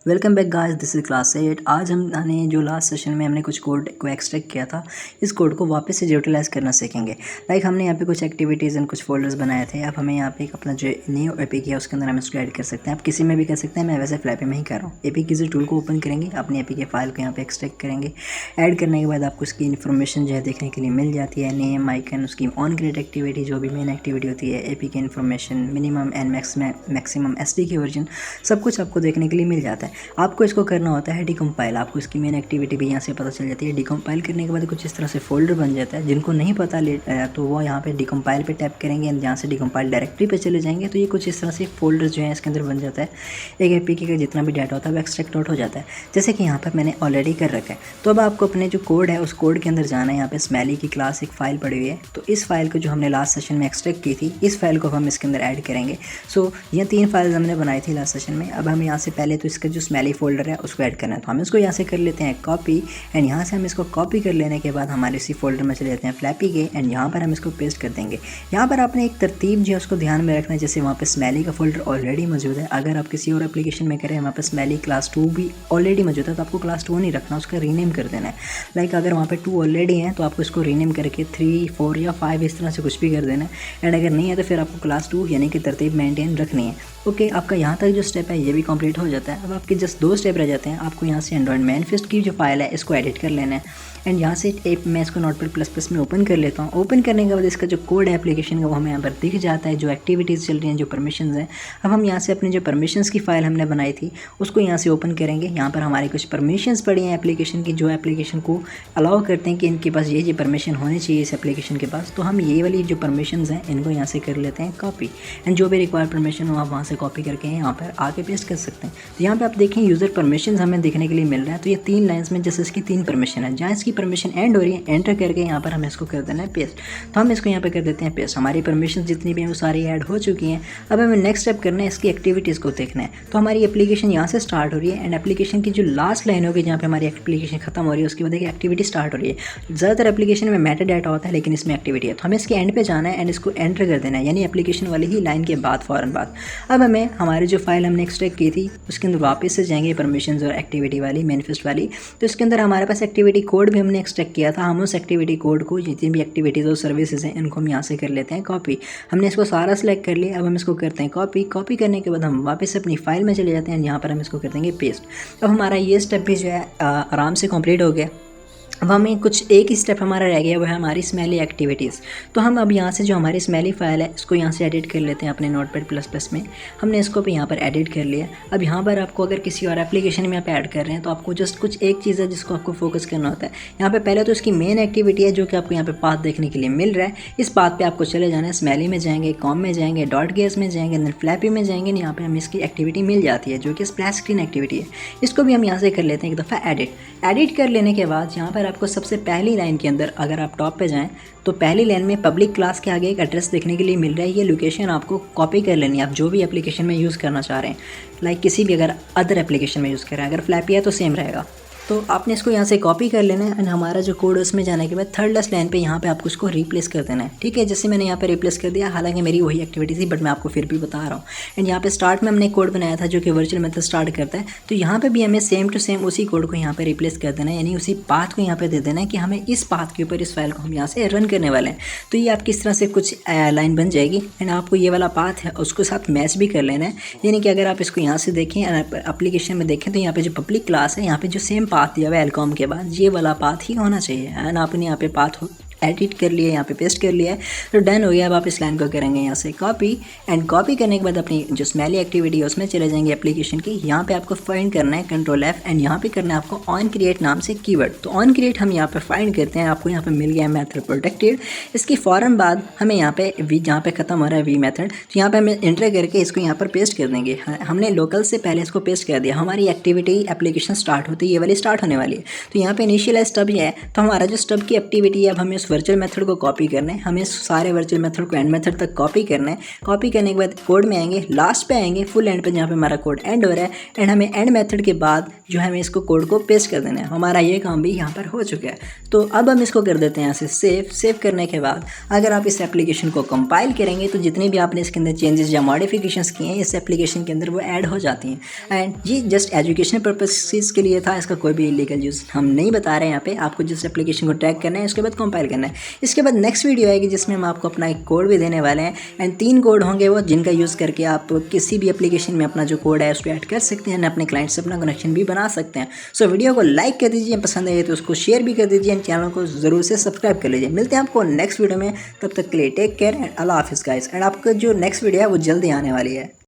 Welcome back guys, this is class 8। आज हमने जो लास्ट सेशन में हमने कुछ कोड को एक्सट्रैक्ट किया था, इस कोड को वापस से यूटिलाइज़ करना सीखेंगे। लाइक हमने यहाँ पे कुछ एक्टिविटीज़ एंड कुछ फोल्डर्स बनाए थे। अब हमें यहाँ पे एक अपना जो न्यू एपीके है उसके अंदर हम इसको ऐड कर सकते हैं। आप किसी में भी कर सकते हैं, मैं वैसे फ्लैपी में ही कर रहा हूँ। एपीके से टूल को ओपन करेंगे, अपनी एपीके फाइल को यहाँ पे एक्सट्रैक्ट करेंगे। ऐड करने के बाद आपको इसकी इन्फॉर्मेशन जो है देखने के लिए मिल जाती है, नेम, आइकन, उसकी ऑन क्रिएट एक्टिविटी जो भी मेन एक्टिविटी होती है, APK information, minimum and maximum SDK version, सब कुछ आपको देखने के लिए मिल जाता है। आपको इसको करना होता है डिकम्पाइल। आपको इसकी मेन एक्टिविटी भी यहाँ से पता चल जाती है। डिकम्पाइल करने के बाद कुछ इस तरह से फोल्डर बन जाता है। जिनको नहीं पता तो वो यहाँ पे डिकम्पाइल पे टैप करेंगे एंड यहाँ से डिकम्पाइल डायरेक्टरी पे चले जाएंगे तो ये कुछ इस तरह से फोल्डर जो है इसके अंदर बन जाता है। एक एपीके का जितना भी डाटा होता है वो एक्सट्रैक्ट आउट हो जाता है, जैसे कि यहाँ पर मैंने ऑलरेडी कर रखा है। तो अब आपको अपने जो कोड है उस कोड के अंदर जाना है। यहाँ पे स्मैली की क्लास एक फाइल पड़ी हुई है, तो इस फाइल को जो हमने लास्ट सेशन में एक्सट्रैक्ट की थी, इस फाइल को हम इसके अंदर ऐड करेंगे। सो ये 3 फाइल्स हमने बनाई थी लास्ट सेशन में। अब हम यहाँ से पहले तो इसका जो स्मैली फोल्डर है उसको ऐड करना है, तो हम इसको यहाँ से कर लेते हैं कॉपी। एंड यहाँ से हम इसको कॉपी कर लेने के बाद हमारे इसी फोल्डर में चले जाते हैं फ्लैपी के, एंड यहाँ पर हम इसको पेस्ट कर देंगे। यहाँ पर आपने एक तरतीब जो है उसको ध्यान में रखना है, जैसे वहाँ पे स्मैली का फोल्डर ऑलरेडी मौजूद है। अगर आप किसी और एप्लीकेशन में करें, वहाँ पे स्मैली क्लास 2 भी ऑलरेडी मौजूद है, तो आपको क्लास 2 नहीं रखना, उसका रीनेम कर देना है। लाइक अगर वहाँ पे 2 ऑलरेडी हैं तो आपको इसको रीनेम करके 3, 4 या 5 इस तरह से कुछ भी कर देना है। एंड अगर नहीं है तो फिर आपको क्लास 2 यानी कि तरतीब मेंटेन रखनी है। ओके, आपका यहाँ तक जो स्टेप है ये भी कंप्लीट हो जाता है। अब आपके जस्ट 2 स्टेप रह जाते हैं। आपको यहाँ से एंड्रॉइड मैनिफेस्ट की जो फाइल है इसको एडिट कर लेना है। एंड यहाँ से मैं इसको नोटपैड++ में ओपन कर लेता हूँ। ओपन करने के बाद इसका जो कोड है एप्लीकेशन का वो हमें यहाँ पर दिख जाता है, जो एक्टिविटीज़ चल रही हैं, जो परमिशंस हैं। अब हम यहाँ से अपनी जो परमिशंस की फ़ाइल हमने बनाई थी उसको यहाँ से ओपन करेंगे। यहाँ पर हमारी कुछ परमिशंस पड़ी हैं एप्लीकेशन की, जो एप्लीकेशन को अलाउ करते हैं कि इनके पास ये परमिशन होनी चाहिए इस एप्लीकेशन के पास। तो हम ये वाली जो परमिशंस हैं इनको यहाँ से कर लेते हैं कॉपी। एंड जो भी रिक्वायर्ड परमिशन हो आप वहाँ से कॉपी करके यहाँ पर आके पेस्ट कर सकते हैं। तो यहाँ पर आप देखें यूज़र परमिशंस हमें देखने के लिए मिल रहा है। तो ये 3 लाइन्स में जैसे इसकी 3 परमिशन है, जहाँ इसकी परमिशन एंड हो रही है, एंटर करके यहाँ पर हमें इसको कर देना है पेस्ट। तो हम इसको यहाँ पे कर देते हैं पेस्ट। हमारी परमिशन जितनी भी हैं वो सारी ऐड हो चुकी हैं। अब हमें नेक्स्ट स्टेप करना है, इसकी एक्टिविटीज़ को देखना है। तो हमारी एप्लीकेशन यहाँ से स्टार्ट हो रही है एंड एप्लीकेशन की जो लास्ट लाइन होगी जहाँ पे हमारी एप्लीकेशन खत्म हो रही है उसके बाद एक एक्टिविटी स्टार्ट हो रही है। ज़्यादातर एप्लीकेशन में मेटा डाटा होता है लेकिन इसमें एक्टिविटी है, तो हमें इसके एंड पे जाना है एंड इसको एंटर कर देना है, यानी एप्लीकेशन वाली ही लाइन के बाद फ़ौरन बाद। अब हमें हमारी जो फाइल हमने एक्सट्रैक्ट की थी उसके अंदर वापस से जाएंगे, परमिशंस और एक्टिविटी वाली, मैनिफेस्ट वाली। तो इसके अंदर हमारे पास एक्टिविटी कोड भी हमने एक्सट्रैक्ट किया था। हम उस एक्टिविटी कोड को, जितनी भी एक्टिविटीज़ और सर्विसेज हैं, इनको हम यहाँ से कर लेते हैं कॉपी। हमने इसको सारा सेलेक्ट कर लिया। अब हम इसको करते हैं कॉपी। कॉपी करने के बाद हम वापस अपनी फाइल में चले जाते हैं, यहाँ पर हम इसको कर देंगे पेस्ट। अब हमारा ये स्टेप भी जो है आराम से कंप्लीट हो गया। अब हमें कुछ एक ही स्टेप हमारा रह गया, वो है हमारी स्मैली एक्टिविटीज़। तो हम अब यहाँ से जो हमारी स्मैली फाइल है इसको यहाँ से एडिट कर लेते हैं अपने नोटपैड++ में। हमने इसको भी यहाँ पर एडिट कर लिया। अब यहाँ पर आपको अगर किसी और एप्लीकेशन में आप ऐड कर रहे हैं तो आपको जस्ट कुछ एक चीज़ है जिसको आपको फोकस करना होता है। यहाँ पर पहले तो इसकी मेन एक्टिविटी है जो कि आपको यहाँ पर पाथ देखने के लिए मिल रहा है। इस पाथ पर आपको चले जाना है, स्मैली में जाएंगे, कॉम में जाएंगे, .gs में जाएंगे, देन फ्लैपी में जाएंगे। यहाँ पर हमें इसकी एक्टिविटी मिल जाती है जो कि स्प्लैश स्क्रीन एक्टिविटी है। इसको भी हम यहाँ से कर लेते हैं एक दफ़ा एडिट कर लेने के बाद यहाँ पर आपको सबसे पहली लाइन के अंदर अगर आप टॉप पे जाएं तो पहली लाइन में पब्लिक क्लास के आगे एक एड्रेस देखने के लिए मिल रहा है। ये लोकेशन आपको कॉपी कर लेनी है, आप जो भी एप्लीकेशन में यूज़ करना चाह रहे हैं। लाइक किसी भी अगर अदर एप्लीकेशन में यूज़ कर रहे हैं, अगर फ्लैपी है तो सेम रहेगा। तो आपने इसको यहाँ से कॉपी कर लेना है एंड हमारा जो कोड उसमें जाने के बाद थर्ड लास्ट लाइन पे यहाँ पे आपको इसको रिप्लेस कर देना है। ठीक है, जैसे मैंने यहाँ पे रिप्लेस कर दिया, हालांकि मेरी वही एक्टिविटी थी बट मैं आपको फिर भी बता रहा हूँ। एंड यहाँ पे स्टार्ट में हमने कोड बनाया था जो कि वर्चुअल मेथड स्टार्ट करता है, तो यहाँ पे भी हमें सेम टू सेम उसी कोड को यहाँ पे रिप्लेस कर देना है, यानी उसी पाथ को यहाँ पे दे देना है कि हमें इस पाथ के ऊपर इस फाइल को हम यहाँ से रन करने वाले हैं। तो ये आपकी इस तरह से कुछ लाइन बन जाएगी एंड आपको ये वाला पाथ है उसको साथ मैच भी कर लेना है। यानी कि अगर आप इसको यहाँ से देखें एप्लीकेशन में देखें तो यहाँ पे जो पब्लिक क्लास है यहाँ पे जो सेम पाथ दिया हुआ है वेलकम के बाद ये वाला पाथ ही होना चाहिए। एंड आपने यहाँ पे पाथ एडिट कर लिया, यहाँ पे पेस्ट कर लिया है, तो डन हो गया। अब आप इस लाइन को करेंगे यहाँ से कॉपी एंड कॉपी करने के बाद अपनी जो स्मैली एक्टिविटी है उसमें चले जाएंगे एप्लीकेशन की। यहाँ पे आपको फाइंड करना है Ctrl+F एंड यहाँ पे करना है आपको ऑन क्रिएट नाम से कीवर्ड। तो ऑन क्रिएट हम यहाँ पे फाइंड करते हैं, आपको यहाँ पे मिल गया मेथड प्रोटेक्टेड। इसकी फ़ौरन बाद हमें यहाँ पे वी जहाँ पे ख़त्म हो रहा है वी मेथड, तो यहाँ पे हमें एंटर करके इसको यहाँ पर पेस्ट कर देंगे। हमने लोकल से पहले इसको पेस्ट कर दिया। हमारी एक्टिविटी एप्लीकेशन स्टार्ट होती है, ये वाली स्टार्ट होने वाली है। तो यहाँ पे इनिशियलाइज स्टब है, तो हमारा जो स्टब की एक्टिविटी है अब हमें उस वर्चुअल मेथड को कॉपी करना है, हमें सारे वर्चुअल मेथड को एंड मेथड तक कॉपी करना है। कॉपी करने के बाद कोड में आएंगे, लास्ट पे आएंगे, फुल एंड पे जहाँ पे हमारा कोड एंड हो रहा है, एंड हमें एंड मेथड के बाद जो है हमें इसको कोड को पेस्ट कर देना है। हमारा ये काम भी यहाँ पर हो चुका है। तो अब हम इसको कर देते हैं यहाँ से सेव करने के बाद अगर आप इस एप्लीकेशन को कंपाइल करेंगे तो जितने भी आपने इसके अंदर चेंजेस या मॉडिफिकेशंस किए हैं इस एप्लीकेशन के अंदर वो ऐड हो जाती हैं। एंड ये जस्ट एजुकेशन पर्पसेस के लिए था, इसका कोई भी इलीगल यूज़ हम नहीं बता रहे हैं। यहाँ पे आपको जिस एप्लीकेशन को टैग करना है उसके बाद कंपाइल करना है। इसके बाद नेक्स्ट वीडियो आएगी जिसमें हम आपको अपना एक कोड भी देने वाले हैं, एंड 3 कोड होंगे वो जिनका यूज़ करके आप किसी भी एप्लीकेशन में अपना जो कोड है उसको ऐड कर सकते हैं, अपने क्लाइंट से अपना कनेक्शन भी बना सकते हैं। सो वीडियो को लाइक कर दीजिए, पसंद आए तो उसको शेयर भी कर दीजिए, एंड चैनल को ज़रूर से सब्सक्राइब कर लीजिए। मिलते हैं आपको नेक्स्ट वीडियो में, तब तक के लिए टेक केयर एंड अल्लाह हाफिज़ गाइस। एंड आपका जो नेक्स्ट वीडियो है वो जल्दी आने वाली है।